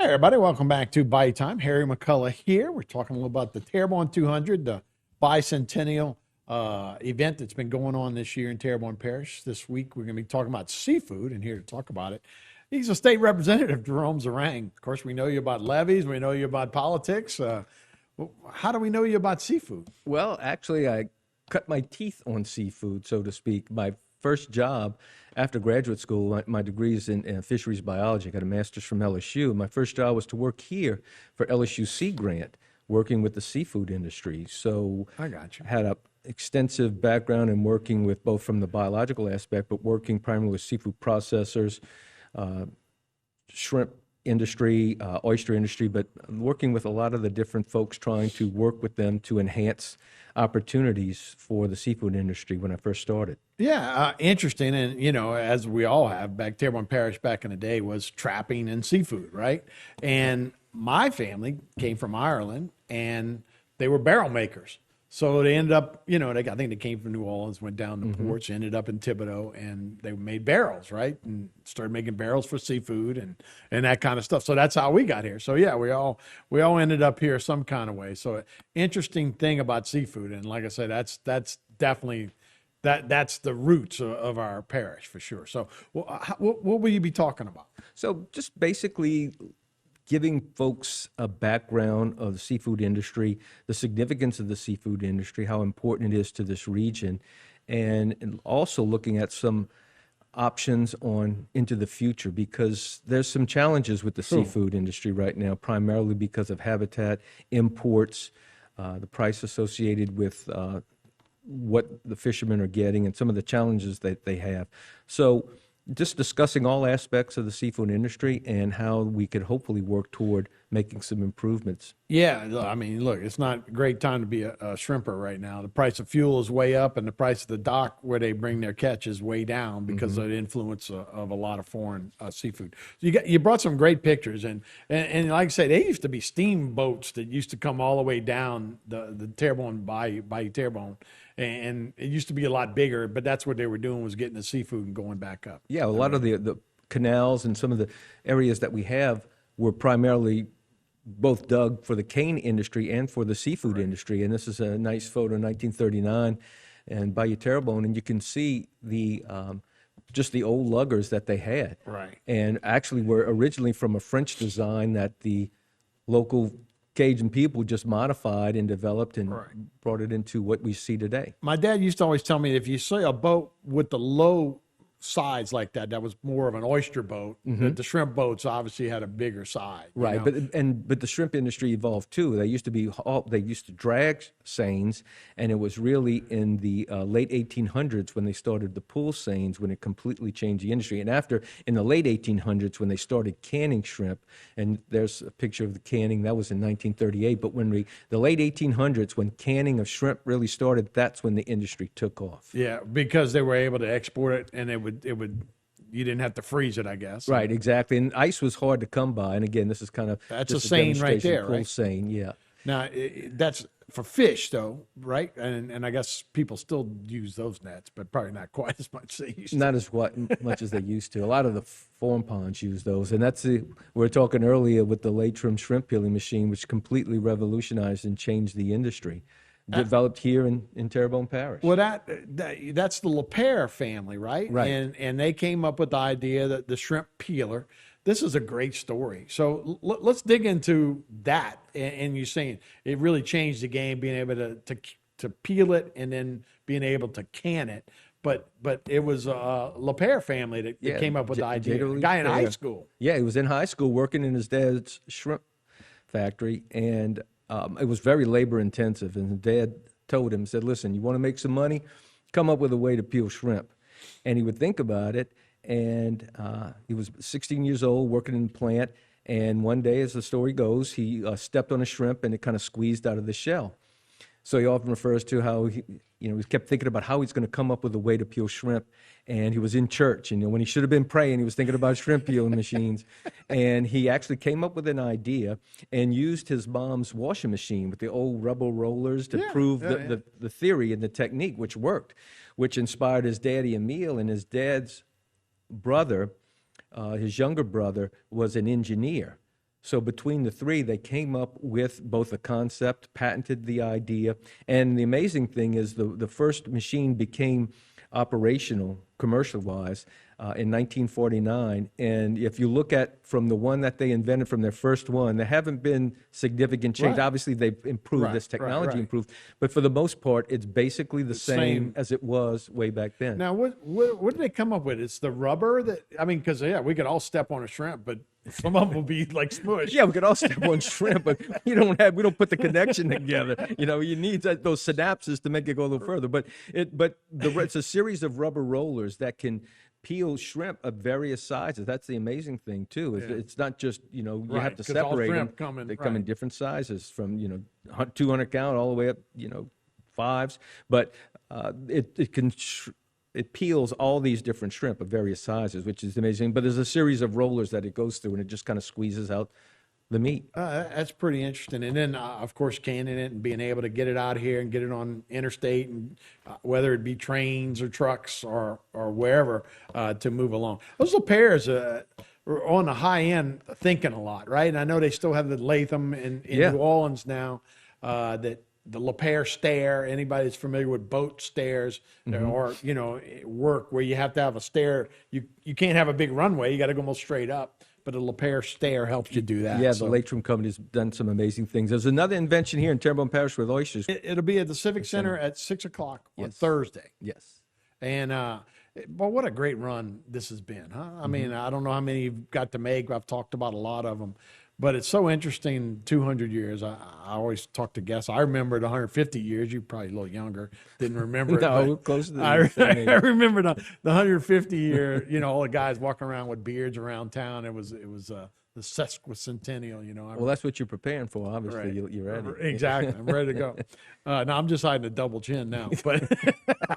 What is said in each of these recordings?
Hey everybody, welcome back to Bite Time. Harry McCullough here. We're talking a little about the Terrebonne 200, the Bicentennial event that's been going on this year in Terrebonne Parish. This week we're going to be talking about seafood, and here to talk about it, he's a state representative, Jerome Zarang. Of course, we know you about levies, we know you about politics. How do we know you about seafood? Well, actually, I cut my teeth on seafood, so to speak. My first job after graduate school, my degree is in fisheries biology. I got a master's from LSU. My first job was to work here for LSU Sea Grant, working with the seafood industry. So I got you. Had a extensive background in working with both from the biological aspect, but working primarily with seafood processors, shrimp industry, oyster industry, but working with a lot of the different folks trying to work with them to enhance opportunities for the seafood industry when I first started. Yeah, interesting. And, as we all have, Terrebonne Parish back in the day was trapping and seafood, right? And my family came from Ireland and they were barrel makers. So they ended up, I think they came from New Orleans, went down the ports, ended up in Thibodeau, and they made barrels, right? And started making barrels for seafood and that kind of stuff. So that's how we got here. So yeah, we all ended up here some kind of way. So interesting thing about seafood, and like I said, that's definitely that's the roots of our parish for sure. So what will you be talking about? So just basically giving folks a background of the seafood industry, the significance of the seafood industry, how important it is to this region, and also looking at some options on into the future, because there's some challenges with the seafood industry right now, primarily because of habitat, imports, the price associated with what the fishermen are getting, and some of the challenges that they have. So just discussing all aspects of the seafood industry and how we could hopefully work toward making some improvements. Yeah, I mean, look, it's not a great time to be a shrimper right now. The price of fuel is way up, and the price of the dock where they bring their catch is way down because of the influence of a lot of foreign seafood. So you brought some great pictures, and like I said, they used to be steamboats that used to come all the way down the Terrebonne Bayou Terrebonne, and it used to be a lot bigger, but that's what they were doing, was getting the seafood and going back up. Yeah, a lot of the canals and some of the areas that we have were primarily both dug for the cane industry and for the seafood industry. And this is a nice photo, 1939, and Bayou Terrebonne, and you can see the just the old luggers that they had. Right. And actually were originally from a French design that the local Cajun people just modified and developed and brought it into what we see today. My dad used to always tell me, if you see a boat with the low sides like that was more of an oyster boat. The shrimp boats obviously had a bigger side. Right, but the shrimp industry evolved too. They used to drag seines, and it was really in the late 1800s when they started the pull seines, when it completely changed the industry. And after, in the late 1800s, when they started canning shrimp, and there's a picture of the canning, that was in 1938. But when the late 1800s, when canning of shrimp really started, that's when the industry took off. Yeah, because they were able to export it, and you didn't have to freeze it, I guess. Right, exactly. And ice was hard to come by. And again, this is kind of that's a seine right there, pull right? Seine, yeah. Now that's for fish, though, right? And I guess people still use those nets, but probably not quite as much as they used to. Not as much as they used to. A lot of the farm ponds use those, and we were talking earlier with the late trim shrimp peeling machine, which completely revolutionized and changed the industry. Developed here in Terrebonne Parish. Well, that's the LePere family, right? Right. And they came up with the idea that the shrimp peeler. This is a great story. So let's dig into that. And you're saying it really changed the game, being able to peel it and then being able to can it. But it was a LePere family that came up with the idea. A guy in high school. Yeah, he was in high school working in his dad's shrimp factory, and it was very labor intensive, and Dad told him, said, listen, you want to make some money? Come up with a way to peel shrimp. And he would think about it, and he was 16 years old working in the plant, and one day, as the story goes, he stepped on a shrimp and it kind of squeezed out of the shell. So he often refers to how he kept thinking about how he's going to come up with a way to peel shrimp. And he was in church, and when he should have been praying, he was thinking about shrimp peeling machines. And he actually came up with an idea and used his mom's washing machine with the old rubber rollers to prove the theory and the technique, which worked, which inspired his daddy Emil. And his dad's brother, his younger brother, was an engineer. So between the three, they came up with both the concept, patented the idea, and the amazing thing is the first machine became operational, commercial-wise, in 1949. And if you look at from the one that they invented from their first one, there haven't been significant change. Right. Obviously, they've improved, Right, this technology right. improved, but for the most part, it's basically the same same. as it was way back then. Now, what did they come up with? It's the rubber that, I mean, because yeah, we could all step on a shrimp, but some of them will be like smush. Yeah, we could all step on shrimp, but we don't put the connection together. You need those synapses to make it go a little further. But it's a series of rubber rollers that can peel shrimp of various sizes. That's the amazing thing too. It's not just you Right, have to 'cause all separate them. shrimp come in- They come in right. different sizes, from 200 count all the way up fives. But it peels all these different shrimp of various sizes, which is amazing. But there's a series of rollers that it goes through, and it just kind of squeezes out the meat. That's pretty interesting. And then, of course, canning it and being able to get it out here and get it on interstate, and whether it be trains or trucks or wherever to move along. Those little pairs are on the high end thinking a lot, right? And I know they still have the Latham in Yeah. New Orleans now, that the LePaire stair. Anybody that's familiar with boat stairs or work where you have to have a stair, you can't have a big runway. You got to go almost straight up. But a LePaire stair helps you do that. Yeah, So the Latrim Company's done some amazing things. There's another invention here in Terrebonne Parish with oysters. it'll be at the Civic Center at 6:00 on Yes. Thursday. Yes. And but what a great run this has been, huh? I mean, I don't know how many you've got to make. I've talked about a lot of them, but it's so interesting. 200 years. I always talk to guests. I remember the 150 years. You're probably a little younger. Didn't remember it. No, but close to the I same age. remember the 150 year. All the guys walking around with beards around town. It was the sesquicentennial. Well, that's what you're preparing for. Obviously, Right. you're ready. Exactly. I'm ready to go. Now I'm just hiding a double chin now, but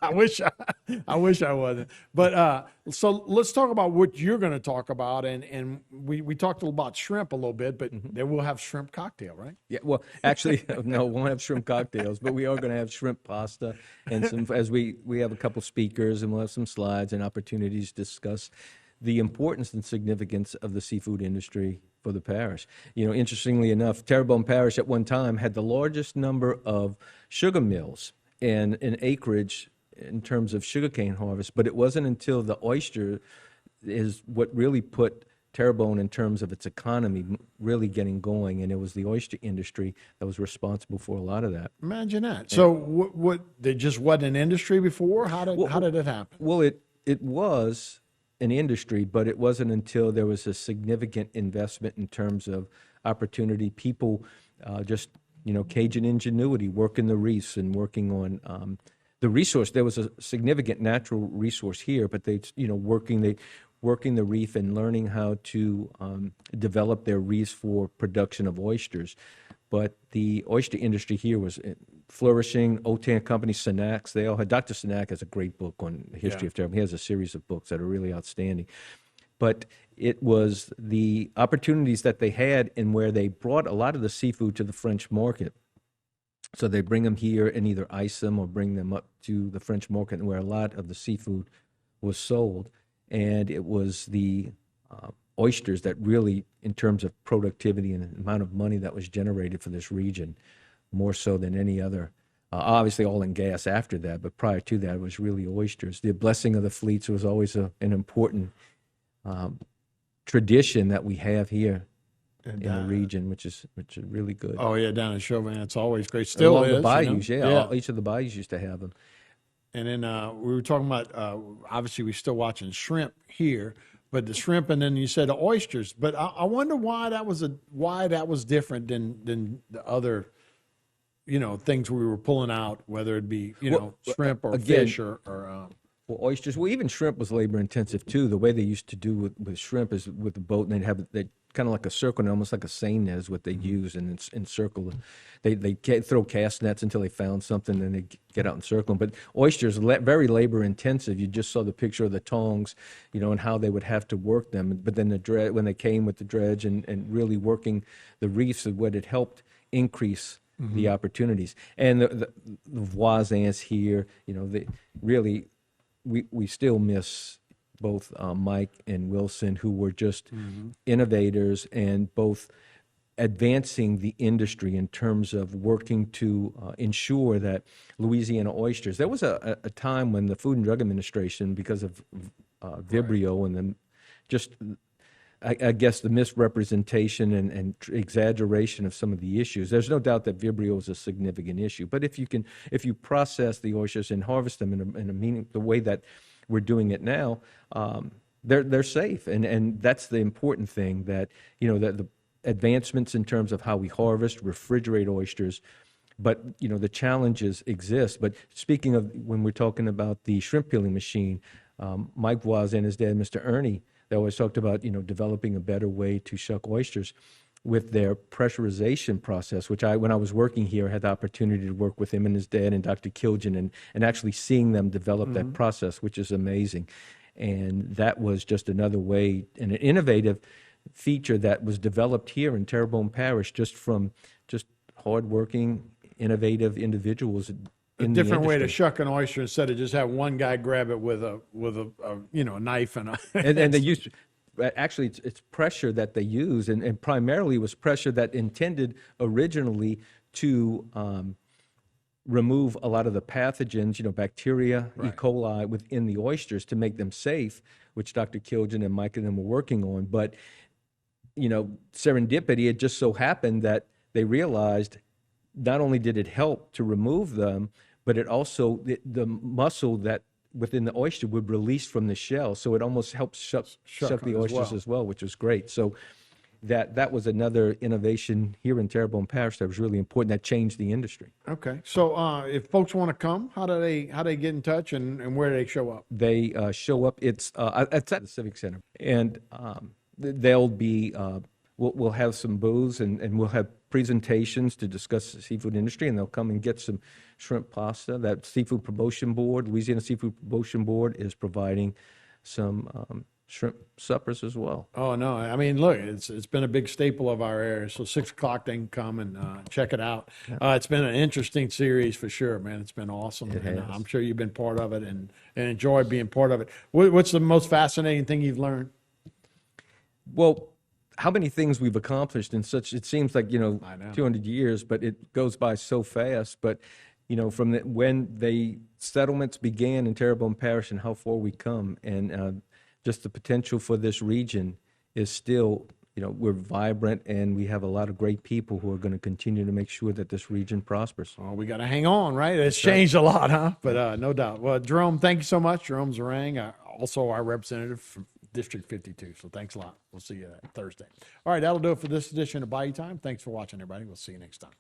I wish I wasn't. But so let's talk about what you're going to talk about, and we talked about shrimp a little bit, but they will have shrimp cocktail, right? Yeah, well, actually, no, we won't have shrimp cocktails, but we are going to have shrimp pasta and as we have a couple speakers, and we'll have some slides and opportunities to discuss the importance and significance of the seafood industry for the parish. Interestingly enough, Terrebonne Parish at one time had the largest number of sugar mills and in acreage in terms of sugarcane harvest, but it wasn't until the oyster is what really put Terrebonne in terms of its economy really getting going, and it was the oyster industry that was responsible for a lot of that. Imagine that. So what there just wasn't an industry before? How did it happen? Well, it was an industry, but it wasn't until there was a significant investment in terms of opportunity. People just, Cajun ingenuity, working the reefs and working on the resource. There was a significant natural resource here, but working the reef and learning how to develop their reefs for production of oysters. But the oyster industry here was flourishing. Otan Company, Sinax, they all had. Dr. Sinax has a great book on the history of Terrebonne. He has a series of books that are really outstanding. But it was the opportunities that they had in where they brought a lot of the seafood to the French market. So they bring them here and either ice them or bring them up to the French market, where a lot of the seafood was sold. And it was the oysters that really, in terms of productivity and the amount of money that was generated for this region, more so than any other. Obviously, oil and gas after that, but prior to that, it was really oysters. The blessing of the fleets was always an important tradition that we have here in the region, which is really good. Oh yeah, down in Chauvin, it's always great. Still Along is. the bayous, each of the bayous used to have them. And then we were talking about, obviously, we're still watching shrimp here, but the shrimp, and then you said the oysters. But I wonder why that was different than the other, things we were pulling out, whether it be shrimp or again, fish or Well, oysters. Well, even shrimp was labor intensive too. The way they used to do with shrimp is with the boat, and they kind of like a circle, and almost like a seine net is what they use, and it's encircle. They throw cast nets until they found something, and they get out and circle them. But oysters, very labor intensive. You just saw the picture of the tongs, and how they would have to work them. But then when they came with the dredge and really working the reefs, is what it helped increase the opportunities. And the voisins here, they really. We still miss both Mike and Wilson, who were just innovators and both advancing the industry in terms of working to ensure that Louisiana oysters. There was a time when the Food and Drug Administration, because of Vibrio and then just I guess the misrepresentation and exaggeration of some of the issues. There's no doubt that Vibrio is a significant issue. But if you process the oysters and harvest them in the way that we're doing it now, they're safe, and that's the important thing. That that the advancements in terms of how we harvest, refrigerate oysters. But the challenges exist. But speaking of when we're talking about the shrimp peeling machine, Mike Voisin and his dad, Mr. Ernie, they always talked about, developing a better way to shuck oysters with their pressurization process, which when I was working here, I had the opportunity to work with him and his dad and Dr. Kiljan and actually seeing them develop that process, which is amazing. And that was just another way and an innovative feature that was developed here in Terrebonne Parish from hardworking, innovative individuals. A different way to shuck an oyster instead of just have one guy grab it with a knife and a and they use actually it's pressure that they use and primarily was pressure that intended originally to remove a lot of the pathogens, bacteria, Right. E. coli within the oysters to make them safe, which Dr. Kiljan and Mike and them were working on. But serendipity, it just so happened that they realized not only did it help to remove them, but it also, the muscle that within the oyster would release from the shell. So it almost helps shut the oysters as well, which was great. So that was another innovation here in Terrebonne Parish that was really important, that changed the industry. Okay. So if folks want to come, how do they get in touch and where do they show up? They show up, it's at the Civic Center. And they'll be, we'll have some booths and we'll have presentations to discuss the seafood industry, and they'll come and get some shrimp pasta. That Seafood Promotion Board, Louisiana Seafood Promotion Board, is providing some shrimp suppers as well. Oh, no. I mean, look, it's been a big staple of our area. So 6 o'clock, they can come and check it out. It's been an interesting series for sure, man. It's been awesome. It and has. I'm sure you've been part of it and enjoyed being part of it. What's the most fascinating thing you've learned? Well, how many things we've accomplished in such, it seems like, I know. 200 years, but it goes by so fast. But, from when the settlements began in Terrebonne Parish and how far we come, and just the potential for this region is still, we're vibrant and we have a lot of great people who are going to continue to make sure that this region prospers. Oh, we got to hang on, right? It's changed a lot, huh? But no doubt. Well, Jerome, thank you so much. Jerome Zarang, also our representative from District 52. So thanks a lot. We'll see you Thursday. All right, that'll do it for this edition of Bayou Time. Thanks for watching, everybody. We'll see you next time.